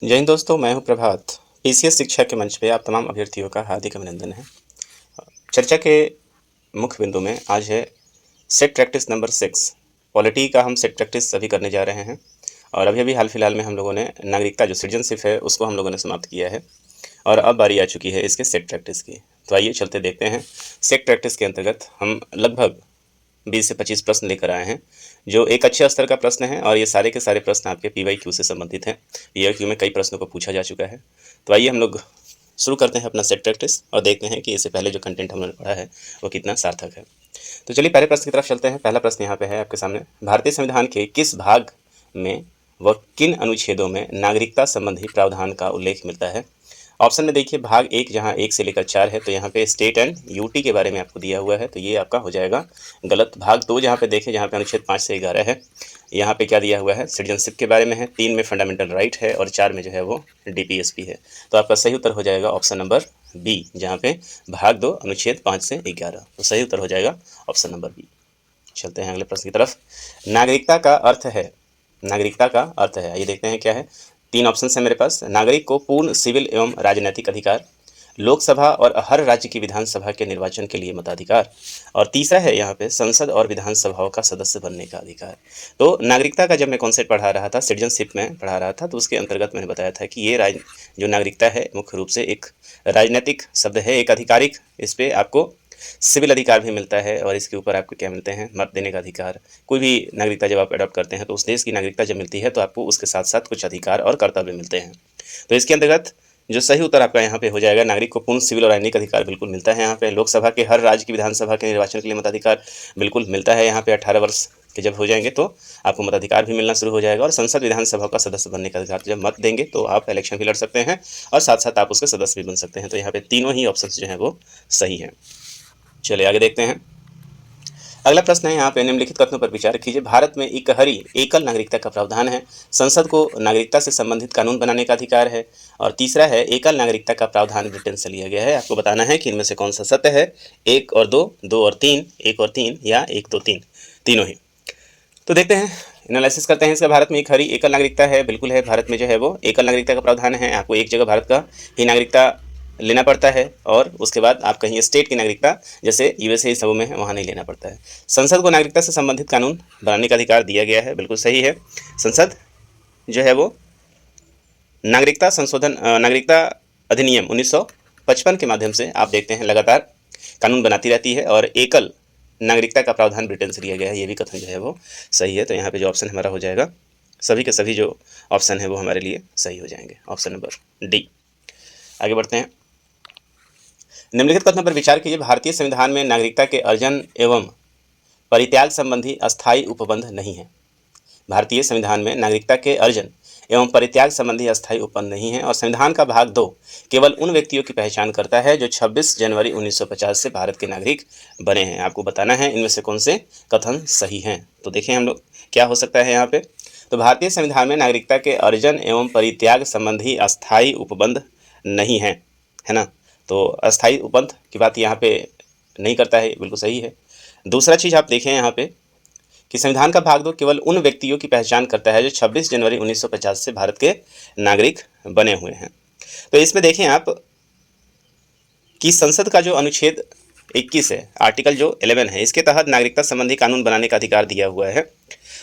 जय हिंद दोस्तों, मैं हूं प्रभात। पीसीएस शिक्षा के मंच पे आप तमाम अभ्यर्थियों का हार्दिक अभिनंदन है। चर्चा के मुख्य बिंदु में आज है सेट प्रैक्टिस नंबर 6। पॉलिटी का हम सेट प्रैक्टिस अभी करने जा रहे हैं और अभी हाल फिलहाल में हम लोगों ने नागरिकता जो सिटीजनशिप है उसको हम लोगों ने समाप्त किया है और अब बारी आ चुकी है इसके सेट प्रैक्टिस की। तो आइए चलते देखते हैं। सेट प्रैक्टिस के अंतर्गत हम लगभग 20 से 25 प्रश्न लेकर आए हैं, जो एक अच्छे स्तर का प्रश्न है और ये सारे के सारे प्रश्न आपके पीवाईक्यू से संबंधित हैं। पीवाईक्यू में कई प्रश्नों को पूछा जा चुका है। तो आइए हम लोग शुरू करते हैं अपना सेट प्रैक्टिस और देखते हैं कि इससे पहले जो कंटेंट हमने पढ़ा है वो कितना सार्थक है। तो चलिए पहले प्रश्न की तरफ चलते हैं। पहला प्रश्न यहाँ पे है आपके सामने, भारतीय संविधान के किस भाग में व किन अनुच्छेदों में नागरिकता संबंधी प्रावधान का उल्लेख मिलता है। ऑप्शन में देखिए, भाग 1 जहाँ 1 से लेकर 4 है तो यहाँ पे स्टेट एंड यूटी के बारे में आपको दिया हुआ है, तो ये आपका हो जाएगा गलत। भाग 2 जहाँ पे देखें, जहाँ पे अनुच्छेद 5 से 11 है, यहाँ पे क्या दिया हुआ है, सिटीजनशिप के बारे में है। 3 में फंडामेंटल राइट है और 4 में जो है वो डीपीएसपी है। तो आपका सही उत्तर हो जाएगा ऑप्शन नंबर बी, जहाँ पे भाग 2 अनुच्छेद 5 से 11। तो सही उत्तर हो जाएगा ऑप्शन नंबर बी। चलते हैं अगले प्रश्न की तरफ। नागरिकता का अर्थ है, नागरिकता का अर्थ है, ये देखते हैं क्या है। 3 ऑप्शन है मेरे पास। नागरिक को पूर्ण सिविल एवं राजनैतिक अधिकार, लोकसभा और हर राज्य की विधानसभा के निर्वाचन के लिए मताधिकार, और तीसरा है यहाँ पे संसद और विधानसभाओं का सदस्य बनने का अधिकार। तो नागरिकता का जब मैं कॉन्सेप्ट पढ़ा रहा था, सिटीजनशिप में पढ़ा रहा था, तो उसके अंतर्गत मैंने बताया था कि ये जो नागरिकता है मुख्य रूप से एक राजनीतिक शब्द है, एक आधिकारिक। इस पर आपको सिविल अधिकार भी मिलता है और इसके ऊपर आपको क्या मिलते हैं, मत देने का अधिकार। कोई भी नागरिकता जब आप अडॉप्ट करते हैं तो उस देश की नागरिकता जब मिलती है तो आपको उसके साथ साथ कुछ अधिकार और कर्तव्य मिलते हैं। तो इसके अंतर्गत जो सही उत्तर आपका यहाँ पे हो जाएगा, नागरिक को पूर्ण सिविल और राजनीतिक अधिकार बिल्कुल मिलता है। यहाँ पे लोकसभा के हर राज्य की विधानसभा के निर्वाचन के लिए मताधिकार बिल्कुल मिलता है। यहाँ पे 18 वर्ष के जब हो जाएंगे तो आपको मताधिकार भी मिलना शुरू हो जाएगा, और संसद विधानसभा का सदस्य बनने का अधिकार, जब मत देंगे तो आप इलेक्शन भी लड़ सकते हैं और साथ साथ आप उसके सदस्य भी बन सकते हैं। तो यहाँ पे तीनों ही ऑप्शन जो है वो सही हैं। चलिए आगे देखते हैं। अगला प्रश्न है यहाँ पे, निम्नलिखित कथनों पर विचार कीजिए। भारत में इकहरी एकल नागरिकता का प्रावधान है, संसद को नागरिकता से संबंधित कानून बनाने का अधिकार है, और तीसरा है एकल नागरिकता का प्रावधान ब्रिटेन से लिया गया है। आपको बताना है कि इनमें से कौन सा सत्य है। 1 और 2, 2 और 3, 1 और 3, या 1 2 3, तीनों ही। तो देखते हैं, एनालिसिस करते हैं इसका। भारत में एक हरी एकल नागरिकता है, बिल्कुल है। भारत में जो है वो एकल नागरिकता का प्रावधान है। आपको एक जगह भारत का ही नागरिकता लेना पड़ता है और उसके बाद आप कहीं स्टेट की नागरिकता, जैसे यूएसए सबों में है, वहाँ नहीं लेना पड़ता है। संसद को नागरिकता से संबंधित कानून बनाने का अधिकार दिया गया है, बिल्कुल सही है। संसद जो है वो नागरिकता अधिनियम 1955 के माध्यम से आप देखते हैं लगातार कानून बनाती रहती है, और एकल नागरिकता का प्रावधान ब्रिटेन से लिया गया है, ये भी कथन जो है वो सही है। तो यहाँ पे जो ऑप्शन हमारा हो जाएगा, सभी के सभी जो ऑप्शन है वो हमारे लिए सही हो जाएंगे, ऑप्शन नंबर डी। आगे बढ़ते हैं। निम्नलिखित कथनों पर विचार कीजिए। भारतीय संविधान में नागरिकता के अर्जन एवं परित्याग संबंधी अस्थायी उपबंध नहीं है। भारतीय संविधान में नागरिकता के अर्जन एवं परित्याग संबंधी अस्थायी उपबंध नहीं है, और संविधान का भाग 2 केवल उन व्यक्तियों की पहचान करता है जो 26 जनवरी 1950 से भारत के नागरिक बने हैं। आपको बताना है इनमें से कौन से कथन सही हैं। तो देखें हम लोग क्या हो सकता है यहाँ पे। तो भारतीय संविधान में नागरिकता के अर्जन एवं परित्याग संबंधी अस्थायी उपबंध नहीं है, है ना। तो अस्थायी उपबंध की बात यहाँ पे नहीं करता है, बिल्कुल सही है। दूसरा चीज़ आप देखें यहाँ पे कि संविधान का भाग 2 केवल उन व्यक्तियों की पहचान करता है जो 26 जनवरी 1950 से भारत के नागरिक बने हुए हैं। तो इसमें देखें आप कि संसद का जो अनुच्छेद 21 है, आर्टिकल जो 11 है, इसके तहत नागरिकता संबंधी कानून बनाने का अधिकार दिया हुआ है,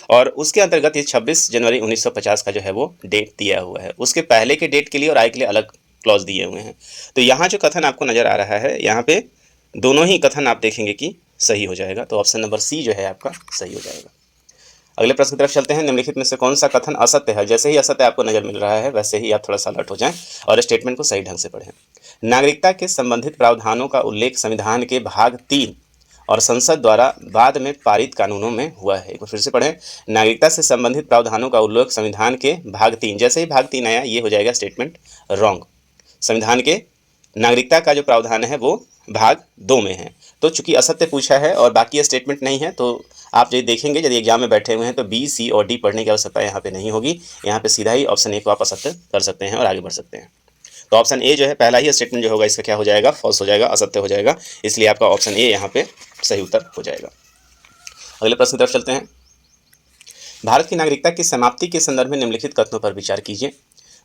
और उसके अंतर्गत ये 26 जनवरी 1950 का जो है वो डेट दिया हुआ है। उसके पहले के डेट के लिए और आगे के लिए अलग क्लॉज दिए हुए हैं। तो यहाँ जो कथन आपको नज़र आ रहा है, यहाँ पे दोनों ही कथन आप देखेंगे कि सही हो जाएगा। तो ऑप्शन नंबर सी जो है आपका सही हो जाएगा। अगले प्रश्न की तरफ चलते हैं। निम्नलिखित में से कौन सा कथन असत्य है। जैसे ही असत्य आपको नजर मिल रहा है वैसे ही आप थोड़ा सा अलर्ट हो जाएं और स्टेटमेंट को सही ढंग से पढ़ें। नागरिकता के संबंधित प्रावधानों का उल्लेख संविधान के भाग 3 और संसद द्वारा बाद में पारित कानूनों में हुआ है। एक बार फिर से पढ़ें। नागरिकता से संबंधित प्रावधानों का उल्लेख संविधान के भाग 3, जैसे ही भाग 3 आया ये हो जाएगा स्टेटमेंट रॉन्ग। संविधान के नागरिकता का जो प्रावधान है वो भाग 2 में है। तो चूंकि असत्य पूछा है और बाकी स्टेटमेंट नहीं है, तो आप जो देखेंगे यदि एग्जाम में बैठे हुए हैं तो बी, सी और डी पढ़ने की आवश्यकता यहाँ पे नहीं होगी। यहाँ पे सीधा ही ऑप्शन ए को आप असत्य कर सकते हैं और आगे बढ़ सकते हैं। तो ऑप्शन ए जो है पहला ही स्टेटमेंट जो होगा इसका क्या हो जाएगा, फॉल्स हो जाएगा, असत्य हो जाएगा। इसलिए आपका ऑप्शन ए यहाँ पे सही उत्तर हो जाएगा। अगले प्रश्न की तरफ चलते हैं। भारत की नागरिकता की समाप्ति के संदर्भ में निम्नलिखित कथनों पर विचार कीजिए।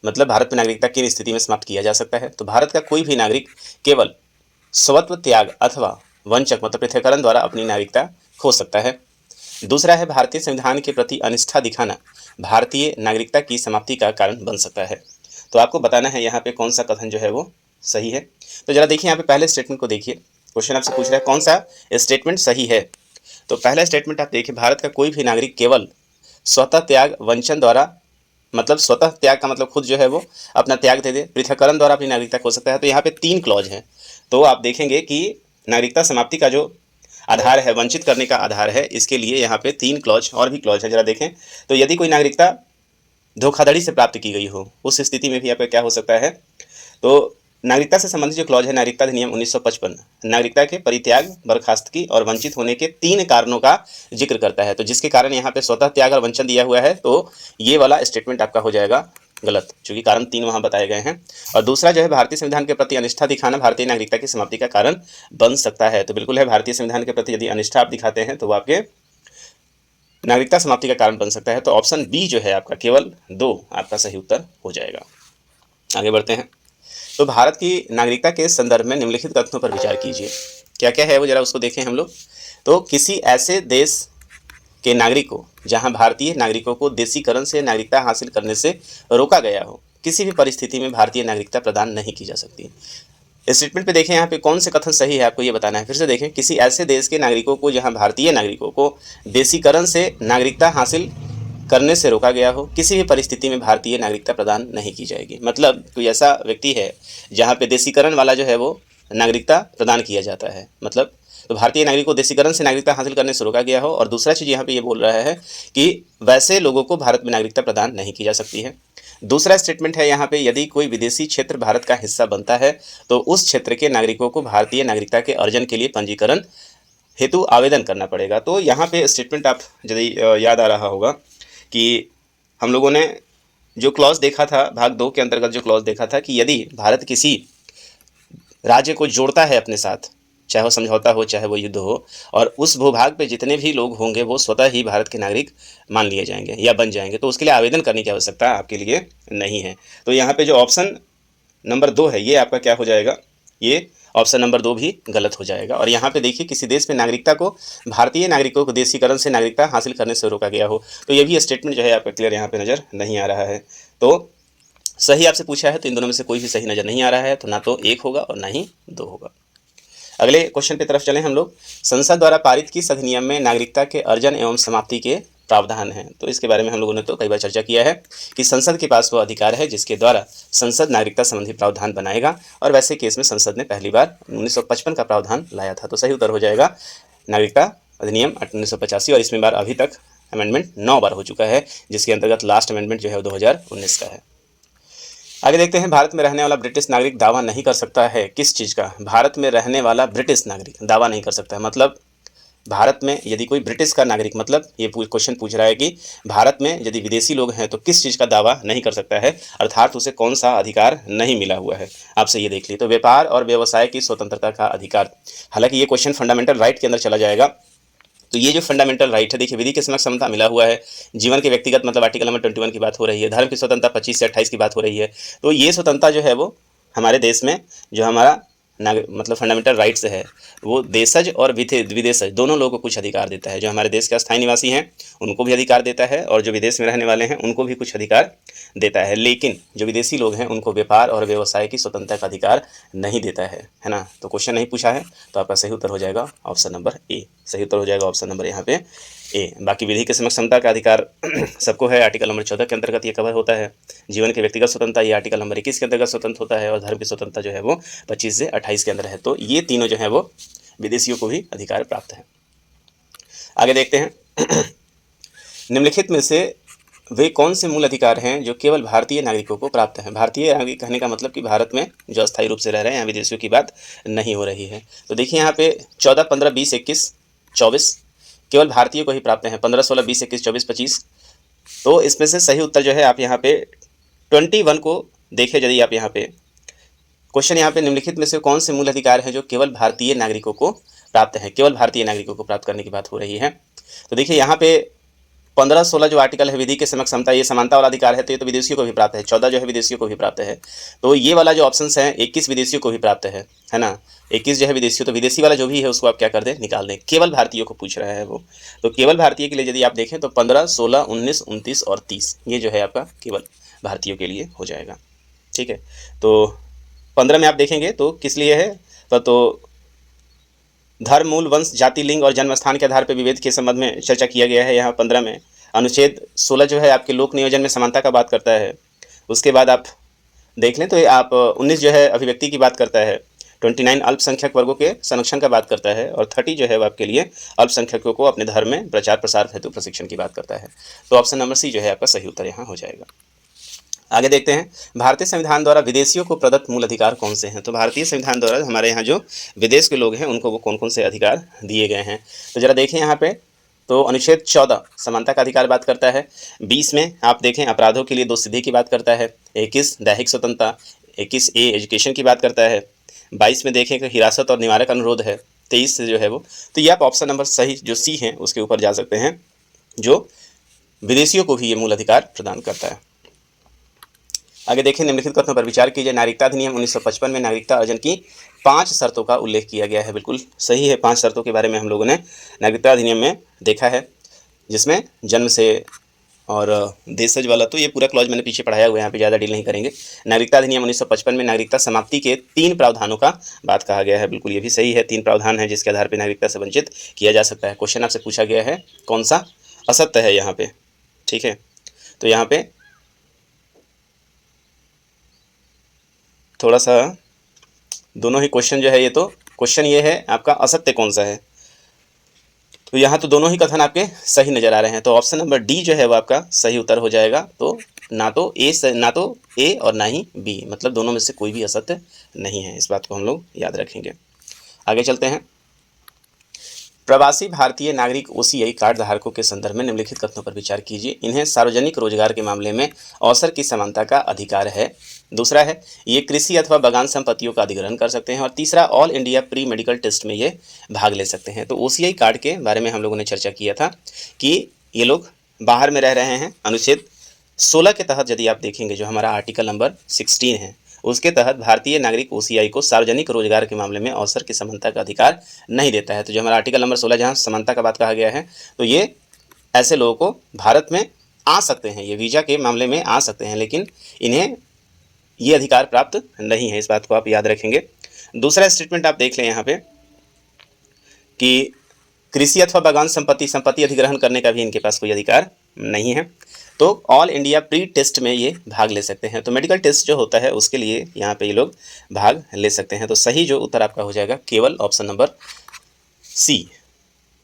मतलब भारत में नागरिकता किन स्थिति में समाप्त किया जा सकता है। तो भारत का कोई भी नागरिक केवल स्वत्व त्याग अथवा वंचक मतलब पृथक्करण द्वारा अपनी नागरिकता खो सकता है। दूसरा है भारतीय संविधान के प्रति अनिष्ठा दिखाना भारतीय नागरिकता की समाप्ति का कारण बन सकता है। तो आपको बताना है यहाँ पे कौन सा कथन जो है वो सही है। तो जरा देखिए यहाँ पे पहले स्टेटमेंट को देखिए, क्वेश्चन आपसे पूछ रहा है कौन सा स्टेटमेंट सही है। तो पहला स्टेटमेंट आप देखिए, भारत का कोई भी नागरिक केवल स्वतः त्याग वंचन द्वारा, मतलब स्वतः त्याग का मतलब खुद जो है वो अपना त्याग दे दे, पृथक्करण द्वारा अपनी नागरिकता खो सकता है। तो यहाँ पे 3 क्लॉज हैं। तो आप देखेंगे कि नागरिकता समाप्ति का जो आधार है, वंचित करने का आधार है, इसके लिए यहाँ पे 3 क्लॉज और भी क्लॉज है। जरा देखें तो यदि कोई नागरिकता धोखाधड़ी से प्राप्त की गई हो, उस स्थिति में भी यहाँ पे क्या हो सकता है। तो नागरिकता से संबंधित जो क्लॉज है नागरिकता अधिनियम 1955 नागरिकता के परित्याग, बर्खास्तगी और वंचित होने के 3 कारणों का जिक्र करता है। तो जिसके कारण यहाँ पे स्वतः त्याग और वंचन दिया हुआ है, तो ये वाला स्टेटमेंट आपका हो जाएगा गलत, क्योंकि कारण 3 वहाँ बताए गए हैं। और दूसरा जो है भारतीय संविधान के प्रति अनिष्ठा दिखाना भारतीय नागरिकता की समाप्ति का कारण बन सकता है। तो बिल्कुल है, भारतीय संविधान के प्रति यदि अनिष्ठा आप दिखाते हैं तो वो आपके नागरिकता समाप्ति का कारण बन सकता है। तो ऑप्शन बी जो है आपका केवल 2 आपका सही उत्तर हो जाएगा। आगे बढ़ते हैं। तो भारत की नागरिकता के संदर्भ में निम्नलिखित कथनों पर विचार कीजिए। क्या क्या है वो जरा उसको देखें हम लोग। तो किसी ऐसे देश के नागरिक को जहां भारतीय नागरिकों को देशीकरण से नागरिकता हासिल करने से रोका गया हो, किसी भी परिस्थिति में भारतीय नागरिकता प्रदान नहीं की जा सकती। इस स्टेटमेंट पे देखें यहाँ पे कौन से कथन सही है, आपको ये बताना है। फिर से देखें, किसी ऐसे देश के नागरिकों को जहां भारतीय नागरिकों को देशीकरण से नागरिकता हासिल करने से रोका गया हो, किसी भी परिस्थिति में भारतीय नागरिकता प्रदान नहीं की जाएगी। मतलब कोई ऐसा व्यक्ति है जहाँ पे देशीकरण वाला जो है वो नागरिकता प्रदान किया जाता है, मतलब तो भारतीय नागरिक को देशीकरण से नागरिकता हासिल करने से रोका गया हो। और दूसरा चीज़ यहाँ पे ये बोल रहा है कि वैसे लोगों को भारत में नागरिकता प्रदान नहीं की जा सकती है। दूसरा स्टेटमेंट है यहाँ पे, यदि कोई विदेशी क्षेत्र भारत का हिस्सा बनता है तो उस क्षेत्र के नागरिकों को भारतीय नागरिकता के अर्जन के लिए पंजीकरण हेतु आवेदन करना पड़ेगा। तो यहाँ पे स्टेटमेंट आप यदि याद आ रहा होगा कि हम लोगों ने जो क्लॉज देखा था भाग 2 के अंतर्गत, जो क्लॉज देखा था कि यदि भारत किसी राज्य को जोड़ता है अपने साथ, चाहे वो समझौता हो चाहे वो युद्ध हो, और उस भूभाग पे जितने भी लोग होंगे वो स्वतः ही भारत के नागरिक मान लिए जाएंगे या बन जाएंगे, तो उसके लिए आवेदन करने की आवश्यकता आपके लिए नहीं है। तो यहाँ पे जो ऑप्शन नंबर 2 है ये आपका क्या हो जाएगा, ये ऑप्शन नंबर 2 भी गलत हो जाएगा। और यहाँ पे देखिए, किसी देश में नागरिकता को भारतीय नागरिकों को देशीकरण से नागरिकता हासिल करने से रोका गया हो, तो ये भी स्टेटमेंट जो है आपका क्लियर यहाँ पे नज़र नहीं आ रहा है। तो सही आपसे पूछा है तो इन दोनों में से कोई भी सही नज़र नहीं आ रहा है, तो ना तो 1 होगा और ना ही 2 होगा। अगले क्वेश्चन की तरफ चलें हम लोग। संसद द्वारा पारित किस अधिनियम में नागरिकता के अर्जन एवं समाप्ति के प्रावधान हैं। तो इसके बारे में हम लोगों ने तो कई बार चर्चा किया है कि संसद के पास वो अधिकार है जिसके द्वारा संसद नागरिकता संबंधी प्रावधान बनाएगा, और वैसे केस में संसद ने पहली बार 1955 का प्रावधान लाया था। तो सही उत्तर हो जाएगा नागरिकता अधिनियम 1985, और इसमें बार अभी तक अमेंडमेंट 9 बार हो चुका है, जिसके अंतर्गत लास्ट अमेंडमेंट जो है 2019 का है। आगे देखते हैं, भारत में रहने वाला ब्रिटिश नागरिक दावा नहीं कर सकता है किस चीज़ का। भारत में रहने वाला ब्रिटिश नागरिक दावा नहीं कर सकता है, मतलब भारत में यदि कोई ब्रिटिश का नागरिक, मतलब ये क्वेश्चन पूछ रहा है कि भारत में यदि विदेशी लोग हैं तो किस चीज़ का दावा नहीं कर सकता है, अर्थात उसे कौन सा अधिकार नहीं मिला हुआ है। आपसे ये देख ली, तो व्यापार और व्यवसाय की स्वतंत्रता का अधिकार। हालांकि ये क्वेश्चन फंडामेंटल राइट के अंदर चला जाएगा। तो ये जो फंडामेंटल राइट है, देखिए विधि के समक्ष समता मिला हुआ है, जीवन के व्यक्तिगत मतलब आर्टिकल नंबर 21 की बात हो रही है, धर्म की स्वतंत्रता 25 से 28 की बात हो रही है। तो ये स्वतंत्रता जो है वो हमारे देश में जो हमारा मतलब फंडामेंटल राइट्स है वो देशज और विदेशज दोनों लोगों को कुछ अधिकार देता है। जो हमारे देश के स्थायी निवासी हैं उनको भी अधिकार देता है, और जो विदेश में रहने वाले हैं उनको भी कुछ अधिकार देता है। लेकिन जो विदेशी लोग हैं उनको व्यापार और व्यवसाय की स्वतंत्रता का अधिकार नहीं देता है ना। तो क्वेश्चन नहीं पूछा है, तो आपका सही उत्तर हो जाएगा ऑप्शन नंबर ए। सही उत्तर हो जाएगा ऑप्शन नंबर यहाँ पे ए। बाकी विधि के समक्ष समता का अधिकार सबको है, आर्टिकल नंबर 14 के अंतर्गत ये कवर होता है। जीवन के व्यक्तिगत स्वतंत्रता ये आर्टिकल नंबर 21 के अंतर्गत स्वतंत्र होता है, और धर्म की स्वतंत्रता जो है वो 25 से 28 के अंदर है। तो ये तीनों जो है वो विदेशियों को भी अधिकार प्राप्त है। आगे देखते हैं, निम्नलिखित में से वे कौन से मूल अधिकार हैं जो केवल भारतीय नागरिकों को प्राप्त हैं। भारतीय नागरिक कहने का मतलब कि भारत में जो अस्थायी रूप से रह रहे हैं, यहाँ विदेशियों की बात नहीं हो रही है। तो देखिए यहाँ पे 14, 15, 20, 21, 24 केवल भारतीय को ही प्राप्त हैं। 15, 16, 20, 21, 24, 25। तो इसमें से सही उत्तर जो है आप यहाँ पे 21 को देखें। यदि आप यहाँ पे क्वेश्चन यहाँ पे निम्नलिखित में से कौन से मूल अधिकार हैं जो केवल भारतीय नागरिकों को प्राप्त है, केवल भारतीय नागरिकों को प्राप्त करने की बात हो रही है। तो देखिए यहाँ पे 15-16 जो आर्टिकल है विधि के समक्ष समता, ये समानता वाला अधिकार है, तो ये तो विदेशियों को भी प्राप्त है। 14 जो है विदेशियों को भी प्राप्त है। तो ये वाला जो ऑप्शन है 21 विदेशियों को भी प्राप्त है ना। 21 जो है विदेशियों, तो विदेशी वाला जो भी है उसको आप क्या कर दें, निकाल दें। केवल भारतीयों को पूछ रहा है वो, तो केवल भारतीय के लिए यदि आप देखें तो 15, 16, 19, 29 और 30 ये जो है आपका केवल भारतीयों के लिए हो जाएगा। ठीक है, तो 15 में आप देखेंगे तो किस लिए है, तो धर्म, मूल, वंश, जाति, लिंग और जन्म स्थान के आधार पर विभेद के संबंध में चर्चा किया गया है यहाँ 15 में। अनुच्छेद 16 जो है आपके लोक नियोजन में समानता का बात करता है। उसके बाद आप देख लें तो आप 19 जो है अभिव्यक्ति की बात करता है। 29 अल्पसंख्यक वर्गों के संरक्षण का बात करता है। और 30 जो है वो आपके लिए अल्पसंख्यकों को अपने धर्म में प्रचार प्रसार हेतु प्रशिक्षण की बात करता है। तो ऑप्शन नंबर सी जो है आपका सही उत्तर यहाँ हो जाएगा। आगे देखते हैं, भारतीय संविधान द्वारा विदेशियों को प्रदत्त मूल अधिकार कौन से हैं। तो भारतीय संविधान द्वारा हमारे यहाँ जो विदेश के लोग हैं उनको वो कौन कौन से अधिकार दिए गए हैं, तो जरा देखें यहाँ पे। तो अनुच्छेद 14 समानता का अधिकार बात करता है। 20 में आप देखें अपराधों के लिए दोषसिद्धि की बात करता है। 21 दैहिक स्वतंत्रता, 21 ए एजुकेशन की बात करता है। 22 में देखें कि हिरासत और निवारक अनुरोध है। 23 से जो है वो, तो ये आप ऑप्शन नंबर सही जो सी है उसके ऊपर जा सकते हैं, जो विदेशियों को भी ये मूल अधिकार प्रदान करता है। आगे देखें, निम्नलिखित कथनों पर विचार कीजिए। नागरिकता अधिनियम 1955 में नागरिकता अर्जन की 5 शर्तों का उल्लेख किया गया है। बिल्कुल सही है, 5 शर्तों के बारे में हम लोगों ने नागरिकता अधिनियम में देखा है, जिसमें जन्म से और देशज वाला, तो ये पूरा क्लॉज मैंने पीछे पढ़ाया हुआ है, यहाँ पे ज़्यादा डील नहीं करेंगे। नागरिकता अधिनियम 1955 में नागरिकता समाप्ति के 3 प्रावधानों का बात कहा गया है। बिल्कुल ये भी सही है, 3 प्रावधान है जिसके आधार पर नागरिकता से वंचित किया जा सकता है। क्वेश्चन आपसे पूछा गया है कौन सा असत्य है यहाँ पे, ठीक है। तो यहाँ पे थोड़ा सा दोनों ही क्वेश्चन जो है, ये तो क्वेश्चन ये है आपका असत्य कौन सा है, तो यहाँ तो दोनों ही कथन आपके सही नज़र आ रहे हैं। तो ऑप्शन नंबर डी जो है वो आपका सही उत्तर हो जाएगा। तो ना तो ए और ना ही बी, मतलब दोनों में से कोई भी असत्य नहीं है। इस बात को हम लोग याद रखेंगे। आगे चलते हैं। प्रवासी भारतीय नागरिक ओसीआई कार्ड धारकों के संदर्भ में निम्नलिखित कथनों पर विचार कीजिए। इन्हें सार्वजनिक रोजगार के मामले में अवसर की समानता का अधिकार है। दूसरा है, ये कृषि अथवा बागान संपत्तियों का अधिग्रहण कर सकते हैं। और तीसरा, all India pre medical test में ये भाग ले सकते हैं। तो ओसीआई कार्ड के बारे में हम लोगों ने चर्चा किया था कि ये लोग बाहर में रह रहे हैं। अनुच्छेद 16 के तहत यदि आप देखेंगे, जो हमारा आर्टिकल नंबर 16 है, उसके तहत भारतीय नागरिक ओसीआई को सार्वजनिक रोजगार के मामले में अवसर की समानता का अधिकार नहीं देता है। तो जो हमारा आर्टिकल नंबर 16 जहाँ समानता का बात कहा गया है, तो ये ऐसे लोगों को भारत में आ सकते हैं, ये वीज़ा के मामले में आ सकते हैं, लेकिन इन्हें ये अधिकार प्राप्त नहीं है। इस बात को आप याद रखेंगे। दूसरा स्टेटमेंट आप देख लें यहाँ पे कि कृषि अथवा बागान संपत्ति अधिग्रहण करने का भी इनके पास कोई अधिकार नहीं है। तो ऑल इंडिया प्री टेस्ट में ये भाग ले सकते हैं। तो मेडिकल टेस्ट जो होता है उसके लिए यहाँ पे ये लोग भाग ले सकते हैं। तो सही जो उत्तर आपका हो जाएगा केवल ऑप्शन नंबर सी।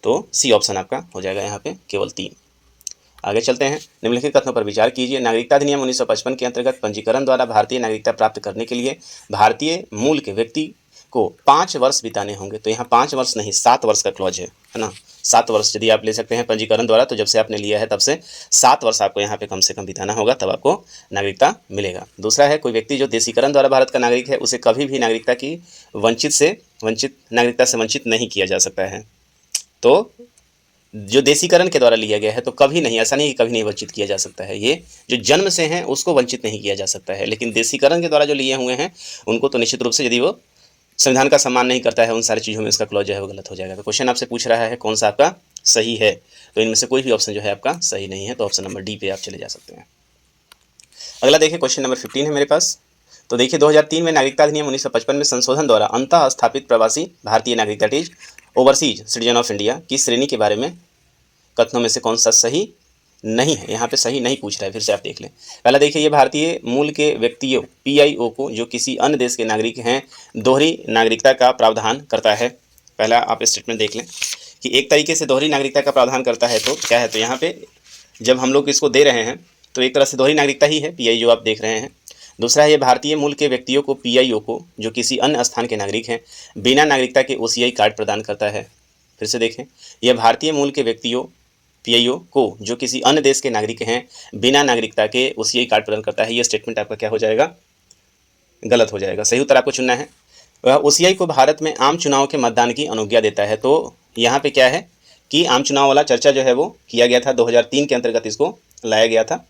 तो सी ऑप्शन आपका हो जाएगा यहाँ पे केवल 3। आगे चलते हैं। निम्नलिखित कथनों पर विचार कीजिए। नागरिकता अधिनियम 1955 के अंतर्गत पंजीकरण द्वारा भारतीय नागरिकता प्राप्त करने के लिए भारतीय मूल के व्यक्ति को 5 वर्ष बिताने होंगे। तो यहाँ 5 वर्ष नहीं, 7 वर्ष का क्लॉज है ना। 7 वर्ष यदि आप ले सकते हैं पंजीकरण द्वारा, तो जब से आपने लिया है तब से 7 वर्ष आपको यहाँ पे कम से कम बिताना होगा, तब आपको नागरिकता मिलेगा। दूसरा है, कोई व्यक्ति जो देशीकरण द्वारा भारत का नागरिक है उसे कभी भी नागरिकता की नागरिकता से वंचित नहीं किया जा सकता है। तो जो देशीकरण के द्वारा लिया गया है तो कभी नहीं, ऐसा नहीं कि कभी नहीं वंचित किया जा सकता है। ये जो जन्म से हैं उसको वंचित नहीं किया जा सकता है, लेकिन देशीकरण के द्वारा जो लिए हुए हैं उनको तो निश्चित रूप से, यदि वो संविधान का सम्मान नहीं करता है, उन सारी चीज़ों में इसका क्लॉज जो है वो गलत हो जाएगा। तो क्वेश्चन आपसे पूछ रहा है कौन सा आपका सही है, तो इनमें से कोई भी ऑप्शन जो है आपका सही नहीं है। तो ऑप्शन नंबर डी पे आप चले जा सकते हैं। अगला देखिए, क्वेश्चन नंबर 15 है मेरे पास। तो देखिए, 2003 में नागरिकता अधिनियम 1955 में संशोधन द्वारा अंतः स्थापित प्रवासी भारतीय नागरिक that is overseas citizen of India की श्रेणी के बारे में कथनों में से कौन सा सही नहीं है। यहाँ पे सही नहीं पूछ रहा है, फिर से आप देख लें। पहला देखिए, ये भारतीय मूल के व्यक्तियों PIO को जो किसी अन्य देश के नागरिक हैं दोहरी नागरिकता का प्रावधान करता है। पहला आप स्टेटमेंट देख लें कि एक तरीके से दोहरी नागरिकता का प्रावधान करता है। तो क्या है, तो यहाँ पे जब हम लोग इसको दे रहे हैं तो एक तरह से दोहरी नागरिकता ही है PI जो आप देख रहे हैं। दूसरा है, ये भारतीय मूल के व्यक्तियों को PIO को जो किसी अन्य स्थान के नागरिक हैं बिना नागरिकता के OCI कार्ड प्रदान करता है। फिर से देखें, यह भारतीय मूल के व्यक्तियों PIO को जो किसी अन्य देश के नागरिक हैं बिना नागरिकता के OCI कार्ड प्रदान करता है। ये स्टेटमेंट आपका क्या हो जाएगा, गलत हो जाएगा। सही उत्तर आपको चुनना है। वह OCI को भारत में आम चुनाव के मतदान की अनुज्ञा देता है। तो यहाँ पे क्या है कि आम चुनाव वाला चर्चा जो है वो किया गया था, 2003 के अंतर्गत इसको लाया गया था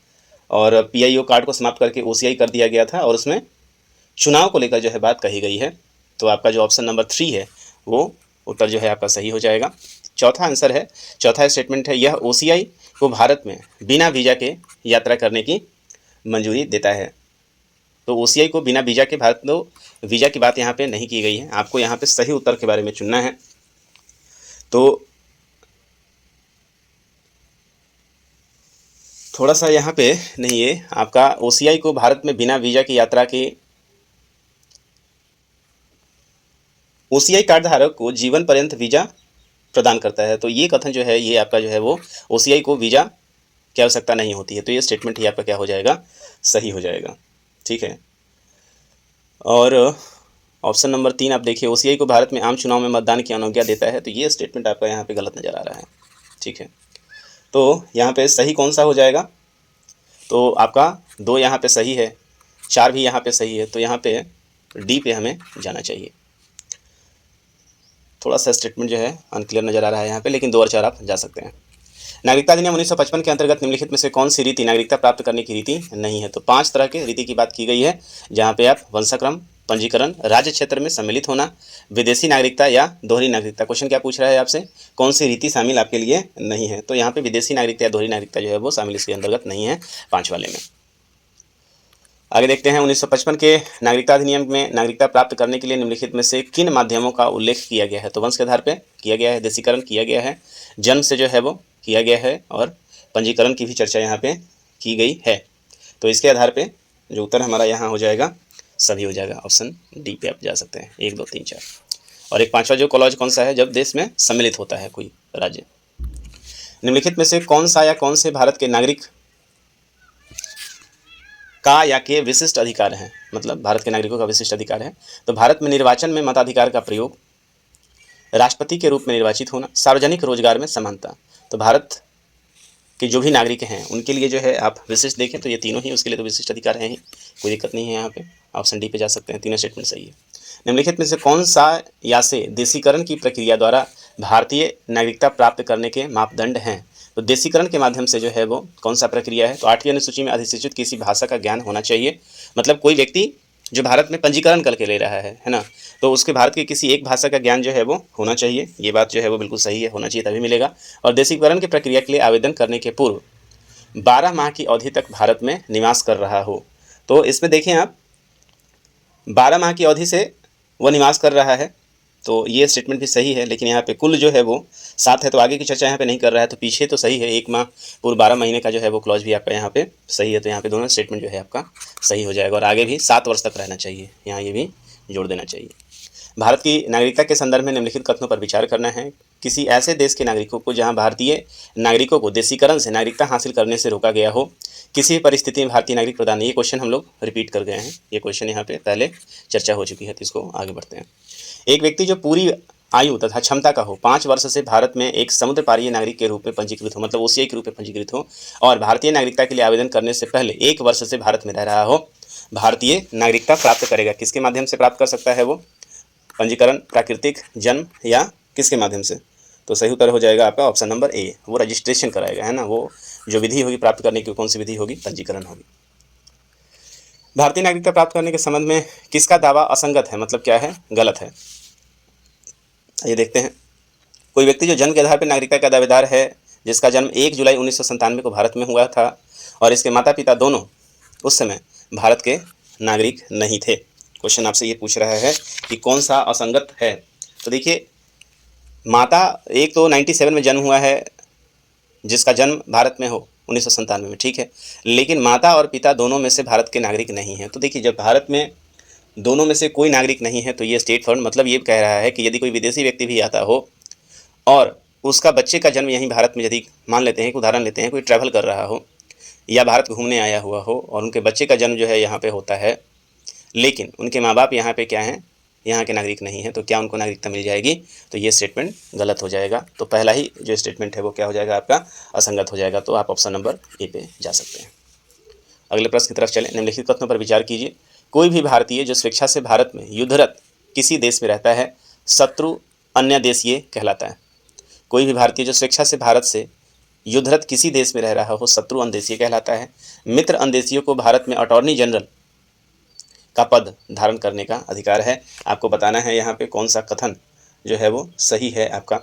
और पीआईओ कार्ड को समाप्त करके ओसीआई कर दिया गया था और उसमें चुनाव को लेकर जो है बात कही गई है। तो आपका जो ऑप्शन नंबर 3 है वो उत्तर जो है आपका सही हो जाएगा। चौथा आंसर है, चौथा स्टेटमेंट है, यह ओसीआई को भारत में बिना वीज़ा के यात्रा करने की मंजूरी देता है। तो ओसीआई को बिना वीज़ा के भारत में वीज़ा की बात यहाँ पे नहीं की गई है। आपको यहाँ पे सही उत्तर के बारे में चुनना है। तो थोड़ा सा यहाँ पे नहीं, ये आपका ओसीआई को भारत में बिना वीज़ा की यात्रा की, ओसीआई कार्ड धारक को जीवन पर्यंत वीज़ा प्रदान करता है। तो ये कथन जो है ये आपका जो है वो ओसीआई को वीज़ा की आवश्यकता नहीं होती है। तो ये स्टेटमेंट ही आपका क्या हो जाएगा, सही हो जाएगा। ठीक है। और ऑप्शन नंबर 3 आप देखिए, ओसीआई को भारत में आम चुनाव में मतदान की अनुज्ञा देता है। तो ये स्टेटमेंट आपका यहाँ पे गलत नज़र आ रहा है। ठीक है। तो यहाँ पे सही कौन सा हो जाएगा, तो आपका 2 यहाँ पे सही है, 4 भी यहाँ पे सही है। तो यहाँ पे डी पे हमें जाना चाहिए। थोड़ा सा स्टेटमेंट जो है अनक्लियर नज़र आ रहा है यहाँ पे, लेकिन 2 और 4 आप जा सकते हैं। नागरिकता अधिनियम 1955 के अंतर्गत निम्नलिखित में से कौन सी रीति नागरिकता प्राप्त करने की रीति नहीं है। तो 5 तरह के रीति की बात की गई है, जहाँ पे आप वंशाक्रम, पंजीकरण, राज्य क्षेत्र में सम्मिलित होना, विदेशी नागरिकता या दोहरी नागरिकता। क्वेश्चन क्या पूछ रहा है आपसे, कौन सी रीति शामिल आपके लिए नहीं है। तो यहाँ पे विदेशी नागरिकता या दोहरी नागरिकता जो है वो शामिल इसके अंतर्गत नहीं है 5 वाले में। आगे देखते हैं, 1955 के नागरिकता अधिनियम में नागरिकता प्राप्त करने के लिए निम्नलिखित में से किन माध्यमों का उल्लेख किया गया है। तो वंश के आधार पर किया गया है, देशीकरण किया गया है, जन्म से जो है वो किया गया है और पंजीकरण की भी चर्चा यहाँ पे की गई है। तो इसके आधार पे जो उत्तर हमारा यहाँ हो जाएगा सभी हो जाएगा। ऑप्शन डी पे आप जा सकते हैं, 1 2 3 4। और एक 5वां जो क्लॉज कौन सा है, जब देश में सम्मिलित होता है कोई राज्य। निम्नलिखित में से कौन सा या कौन से भारत के नागरिक का या के विशिष्ट अधिकार हैं, मतलब भारत के नागरिकों का विशिष्ट अधिकार है। तो भारत में निर्वाचन में मताधिकार का प्रयोग, राष्ट्रपति के रूप में निर्वाचित होना, सार्वजनिक रोजगार में समानता। तो भारत कि जो भी नागरिक हैं उनके लिए जो है आप विशिष्ट देखें तो ये तीनों ही उसके लिए तो विशिष्ट अधिकार हैं ही, कोई दिक्कत नहीं है यहाँ पे। ऑप्शन डी पे जा सकते हैं, तीनों स्टेटमेंट सही है। निम्नलिखित में से कौन सा या से देशीकरण की प्रक्रिया द्वारा भारतीय नागरिकता प्राप्त करने के मापदंड हैं। तो देशीकरण के माध्यम से जो है वो कौन सा प्रक्रिया है, तो 8वीं अनुसूची में अधिसूचित किसी भाषा का ज्ञान होना चाहिए। मतलब कोई व्यक्ति जो भारत में पंजीकरण करके ले रहा है ना, तो उसके भारत की किसी एक भाषा का ज्ञान जो है वो होना चाहिए। ये बात जो है वो बिल्कुल सही है, होना चाहिए तभी मिलेगा। और देशीकरण की प्रक्रिया के लिए आवेदन करने के पूर्व 12 माह की अवधि तक भारत में निवास कर रहा हो। तो इसमें देखें आप 12 माह की अवधि से वो निवास कर रहा है, तो ये स्टेटमेंट भी सही है। लेकिन यहाँ पे कुल जो है वो 7 है, तो आगे की चर्चा यहाँ पे नहीं कर रहा है, तो पीछे तो सही है। 1 माह पूर्व 12 महीने का जो है वो क्लॉज भी आपका यहाँ पे सही है। तो यहाँ पे दोनों स्टेटमेंट जो है आपका सही हो जाएगा। और आगे भी 7 वर्ष तक रहना चाहिए, यहाँ ये भी जोड़ देना चाहिए। भारत की नागरिकता के संदर्भ में निम्नलिखित कथनों पर विचार करना है। किसी ऐसे देश के नागरिकों को जहाँ भारतीय नागरिकों को देशीकरण से नागरिकता हासिल करने से रोका गया हो, किसी भी परिस्थिति में भारतीय नागरिक प्रदान। ये क्वेश्चन हम लोग रिपीट कर गए हैं, ये क्वेश्चन यहाँ पे पहले चर्चा हो चुकी है, तो इसको आगे बढ़ते हैं। एक व्यक्ति जो पूरी आयु तथा क्षमता का हो, 5 वर्ष से भारत में एक समुद्र पारीय नागरिक के रूप में पंजीकृत हो, मतलब ओसीआई के रूप में पंजीकृत हो, और भारतीय नागरिकता के लिए आवेदन करने से पहले 1 वर्ष से भारत में रह रहा हो, भारतीय नागरिकता प्राप्त करेगा। किसके माध्यम से प्राप्त कर सकता है वो, पंजीकरण, प्राकृतिक, जन्म या किसके माध्यम से। तो सही उत्तर हो जाएगा आपका ऑप्शन नंबर ए, वो रजिस्ट्रेशन कराएगा, है ना। वो जो विधि होगी प्राप्त करने की, कौन सी विधि होगी, पंजीकरण होगी। भारतीय नागरिकता प्राप्त करने के संबंध में किसका दावा असंगत है, मतलब क्या है, गलत है। ये देखते हैं। कोई व्यक्ति जो जन्म के आधार पर नागरिकता का दावेदार है, जिसका जन्म 1 जुलाई 1997 को भारत में हुआ था और इसके माता पिता दोनों उस समय भारत के नागरिक नहीं थे। क्वेश्चन आपसे ये पूछ रहा है कि कौन सा असंगत है। तो देखिए, माता एक तो 97 में जन्म हुआ है, जिसका जन्म भारत में हो 1997 में, ठीक है, लेकिन माता और पिता दोनों में से भारत के नागरिक नहीं हैं। तो देखिए, जब भारत में दोनों में से कोई नागरिक नहीं है तो ये स्टेट फॉरवर्ड, मतलब ये कह रहा है कि यदि कोई विदेशी व्यक्ति भी आता हो और उसका बच्चे का जन्म यहीं भारत में, यदि मान लेते हैं, उदाहरण लेते हैं, कोई ट्रैवल कर रहा हो या भारत घूमने आया हुआ हो और उनके बच्चे का जन्म जो है यहाँ पे होता है, लेकिन उनके माँ बाप यहाँ पे क्या हैं, यहाँ के नागरिक नहीं हैं, तो क्या उनको नागरिकता मिल जाएगी। तो ये स्टेटमेंट गलत हो जाएगा। तो पहला ही जो स्टेटमेंट है वो क्या हो जाएगा, आपका असंगत हो जाएगा। तो आप ऑप्शन नंबर ए पे जा सकते हैं। अगले प्रश्न की तरफ चलें। निम्नलिखित कथनों पर विचार कीजिए। कोई भी भारतीय जो स्वेच्छा से भारत में युद्धरत किसी देश में रहता है, शत्रु अन्य देश ये कहलाता है। कोई भी भारतीय जो स्वेच्छा से भारत से युद्धरत किसी देश में रह रहा हो शत्रु अंदेशीय कहलाता है। मित्र अंदेशियों को भारत में अटॉर्नी जनरल का पद धारण करने का अधिकार है। आपको बताना है यहाँ पे कौन सा कथन जो है वो सही है आपका।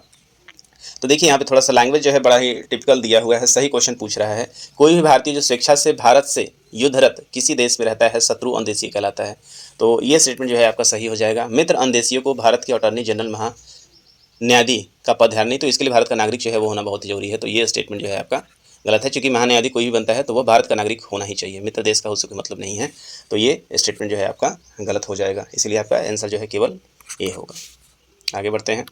तो देखिए यहाँ पे थोड़ा सा लैंग्वेज जो है बड़ा ही टिपिकल दिया हुआ है। सही क्वेश्चन पूछ रहा है, कोई भी भारतीय जो स्वेच्छा से भारत से युद्धरत किसी देश में रहता है शत्रु अंदेशी कहलाता है। तो ये स्टेटमेंट जो है आपका सही हो जाएगा। मित्र अंदेशियों को भारत के अटॉर्नी जनरल महा न्यायाधीश का पद धारण नहीं, तो इसके लिए भारत का नागरिक जो है वो होना बहुत ही जरूरी है। तो ये स्टेटमेंट जो है आपका गलत है, क्योंकि महान्यायाधीश कोई भी बनता है तो वह भारत का नागरिक होना ही चाहिए, मित्र देश का उससे कोई मतलब नहीं है। तो ये स्टेटमेंट जो है आपका गलत हो जाएगा, इसलिए आपका आंसर जो है केवल ए होगा। आगे बढ़ते हैं।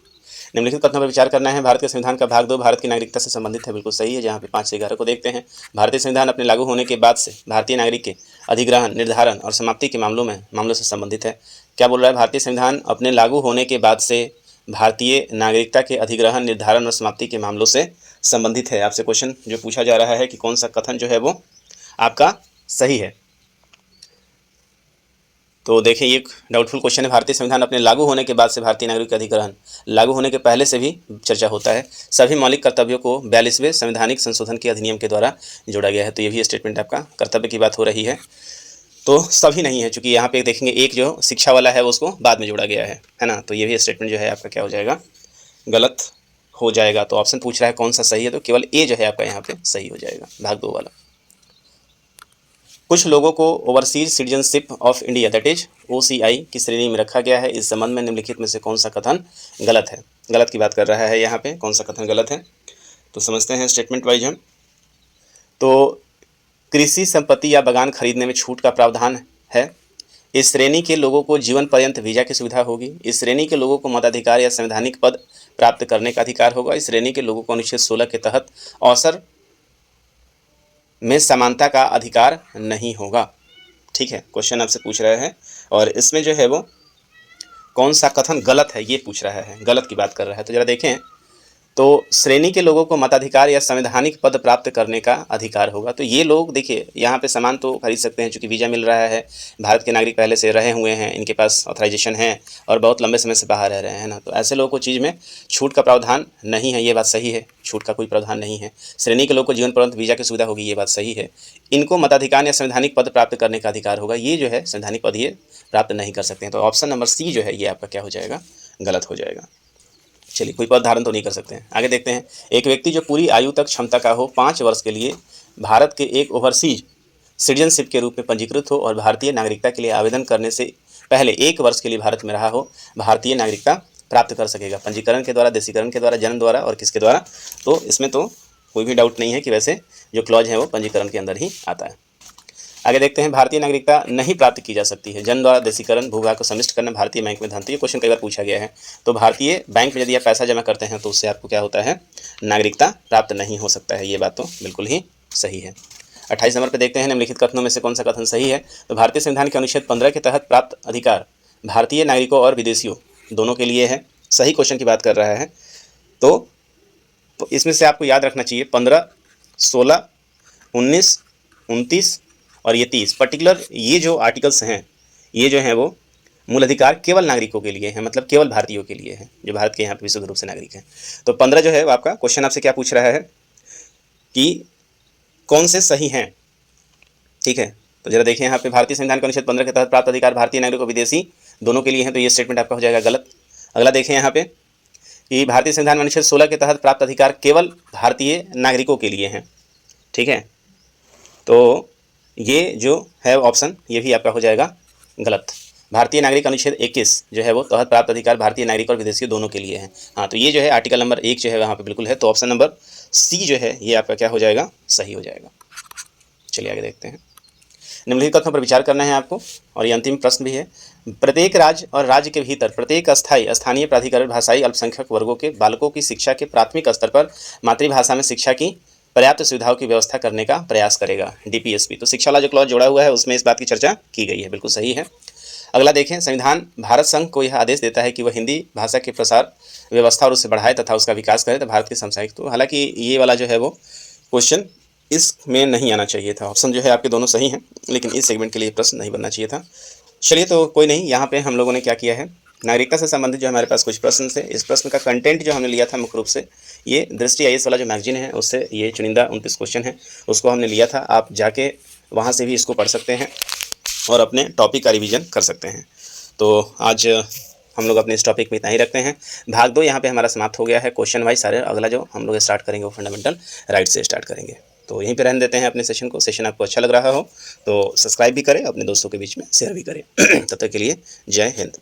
निम्नलिखित कथनों पर विचार करना है। भारत के संविधान का भाग 2 भारत की नागरिकता से संबंधित है, बिल्कुल सही है। जहाँ पे 5 से 11 को देखते हैं। भारतीय संविधान अपने लागू होने के बाद से भारतीय नागरिक के अधिग्रहण, निर्धारण और समाप्ति के मामलों से संबंधित है। क्या बोल रहा है? भारतीय संविधान अपने लागू होने के बाद से भारतीय नागरिकता के अधिग्रहण, निर्धारण और समाप्ति के मामलों से संबंधित है। आपसे क्वेश्चन जो पूछा जा रहा है कि कौन सा कथन जो है वो आपका सही है। तो देखिए ये एक डाउटफुल क्वेश्चन है। भारतीय संविधान अपने लागू होने के बाद से भारतीय नागरिक का अधिग्रहण, लागू होने के पहले से भी चर्चा होता है। सभी मौलिक कर्तव्यों को 42वें संवैधानिक संशोधन के अधिनियम के द्वारा जोड़ा गया है। तो ये भी स्टेटमेंट आपका कर्तव्य की बात हो रही है, तो सभी नहीं है, चूँकि यहाँ पे देखेंगे एक जो शिक्षा वाला है उसको बाद में जोड़ा गया है ना। तो ये भी स्टेटमेंट जो है आपका क्या हो जाएगा? गलत हो जाएगा। तो ऑप्शन पूछ रहा है कौन सा सही है, तो केवल ए जो है आपका यहाँ पे सही हो जाएगा, भाग 2 वाला। कुछ लोगों को overseas citizenship of India that is OCI की श्रेणी में रखा गया है। इस संबंध में निम्नलिखित में से कौन सा कथन गलत है? गलत की बात कर रहा है यहाँ पे, कौन सा कथन गलत है तो समझते हैं स्टेटमेंट वाइज हम। तो कृषि संपत्ति या बागान खरीदने में छूट का प्रावधान है। इस श्रेणी के लोगों को जीवन पर्यंत वीजा की सुविधा होगी। इस श्रेणी के लोगों को मताधिकार या संवैधानिक पद प्राप्त करने का अधिकार होगा। इस श्रेणी के लोगों को अनुच्छेद 16 के तहत अवसर में समानता का अधिकार नहीं होगा। ठीक है, क्वेश्चन आपसे पूछ रहा है और इसमें जो है वो कौन सा कथन गलत है ये पूछ रहा है, गलत की बात कर रहा है। तो जरा देखें, तो श्रेणी के लोगों को मताधिकार या संवैधानिक पद प्राप्त करने का अधिकार होगा। तो ये लोग देखिए यहाँ पे सामान तो खरीद सकते हैं, चूँकि वीज़ा मिल रहा है, भारत के नागरिक पहले से रहे हुए हैं, इनके पास ऑथराइजेशन है और बहुत लंबे समय से बाहर रह रहे हैं ना। तो ऐसे लोगों को चीज़ में छूट का प्रावधान नहीं है, ये बात सही है, छूट का कोई प्रावधान नहीं है। श्रेणी के लोग को जीवन पर्यंत वीज़ा की सुविधा होगी, ये बात सही है। इनको मताधिकार या संवैधानिक पद प्राप्त करने का अधिकार होगा, ये जो है संवैधानिक पद ये प्राप्त नहीं कर सकते हैं। तो ऑप्शन नंबर सी जो है ये आपका क्या हो जाएगा? गलत हो जाएगा। चलिए, कोई पद धारण तो नहीं कर सकते हैं। आगे देखते हैं। एक व्यक्ति जो पूरी आयु तक क्षमता का हो 5 वर्ष के लिए भारत के एक ओवरसीज सिटीजनशिप के रूप में पंजीकृत हो और भारतीय नागरिकता के लिए आवेदन करने से पहले 1 वर्ष के लिए भारत में रहा हो, भारतीय नागरिकता प्राप्त कर सकेगा। पंजीकरण के द्वारा, देशीकरण के द्वारा, जन्म द्वारा और किसके द्वारा? तो इसमें तो कोई भी डाउट नहीं है कि वैसे जो क्लॉज है वो पंजीकरण के अंदर ही आता है। आगे देखते हैं। भारतीय नागरिकता नहीं प्राप्त की जा सकती है। जन्म द्वारा, देशीकरण, भूभाग को समिष्ट करना, भारतीय बैंक में धन। तो ये क्वेश्चन कई बार पूछा गया है। तो भारतीय बैंक में यदि आप पैसा जमा करते हैं तो उससे आपको क्या होता है? नागरिकता प्राप्त नहीं हो सकता है। ये बात तो बिल्कुल ही सही है। 28 नंबर पर देखते हैं। निम्नलिखित कथनों में से कौन सा कथन सही है? तो भारतीय संविधान के अनुच्छेद 15 के तहत प्राप्त अधिकार भारतीय नागरिकों और विदेशियों दोनों के लिए है। सही क्वेश्चन की बात कर रहा है। तो इसमें से आपको याद रखना चाहिए 15, 16, 19, 29 और ये 30 पर्टिकुलर ये जो आर्टिकल्स हैं ये जो हैं वो मूल अधिकार केवल नागरिकों के लिए हैं, मतलब केवल भारतीयों के लिए हैं जो भारत के यहाँ पे विशुद्ध रूप से नागरिक हैं। तो 15 जो है वो आपका क्वेश्चन आपसे क्या पूछ रहा है कि कौन से सही हैं? ठीक है, तो जरा देखिए यहाँ पे भारतीय संविधान के अनुच्छेद 15 के तहत प्राप्त अधिकार भारतीय नागरिकों और विदेशी दोनों के लिए हैं, तो ये स्टेटमेंट आपका हो जाएगा गलत। अगला देखें यहाँ पे कि भारतीय संविधान में अनुच्छेद 16 के तहत प्राप्त अधिकार केवल भारतीय नागरिकों के लिए हैं। ठीक है, तो ये जो है ऑप्शन ये भी आपका हो जाएगा गलत। भारतीय नागरिक अनुच्छेद 21 जो है वो तहत प्राप्त अधिकार भारतीय नागरिक और विदेशी दोनों के लिए है। हाँ, तो ये जो है आर्टिकल नंबर 1 जो है वहाँ पे बिल्कुल है। तो ऑप्शन नंबर सी जो है ये आपका क्या हो जाएगा? सही हो जाएगा। चलिए आगे देखते हैं। निम्नलिखित कथनों पर विचार करना है आपको और ये अंतिम प्रश्न भी है। प्रत्येक राज्य और राज्य के भीतर प्रत्येक स्थानीय प्राधिकरण भाषाई अल्पसंख्यक वर्गों के बालकों की शिक्षा के प्राथमिक स्तर पर मातृभाषा में शिक्षा की पर्याप्त सुविधाओं की व्यवस्था करने का प्रयास करेगा, DPSP। तो शिक्षा वाला जो क्लॉज जोड़ा हुआ है उसमें इस बात की चर्चा की गई है, बिल्कुल सही है। अगला देखें। संविधान भारत संघ को यह आदेश देता है कि वह हिंदी भाषा के प्रसार व्यवस्था और उसे बढ़ाए तथा उसका विकास करे तो भारत के समसामयिक। तो हालांकि ये वाला जो है वो क्वेश्चन इसमें नहीं आना चाहिए था। ऑप्शन जो है आपके दोनों सही हैं, लेकिन इस सेगमेंट के लिए प्रश्न नहीं बनना चाहिए था। चलिए, तो कोई नहीं, यहाँ पे हम लोगों ने क्या किया है, नागरिकता से संबंधित जो हमारे पास कुछ प्रश्न थे, इस प्रश्न का कंटेंट जो हमने लिया था मुख्य रूप से ये दृष्टि आईएएस वाला जो मैगजीन है उससे ये चुनिंदा 29 क्वेश्चन है उसको हमने लिया था। आप जाके वहाँ से भी इसको पढ़ सकते हैं और अपने टॉपिक का रिवीजन कर सकते हैं। तो आज हम लोग अपने इस टॉपिक में इतना ही रखते हैं। भाग 2 यहाँ पे हमारा समाप्त हो गया है क्वेश्चन वाइज सारे। अगला जो हम लोग स्टार्ट करेंगे वो फंडामेंटल राइट से स्टार्ट करेंगे। तो यहीं पे रहने देते हैं अपने सेशन को। सेशन आपको अच्छा लग रहा हो तो सब्सक्राइब भी करें, अपने दोस्तों के बीच में शेयर भी करें। तब तक के लिए जय हिंद।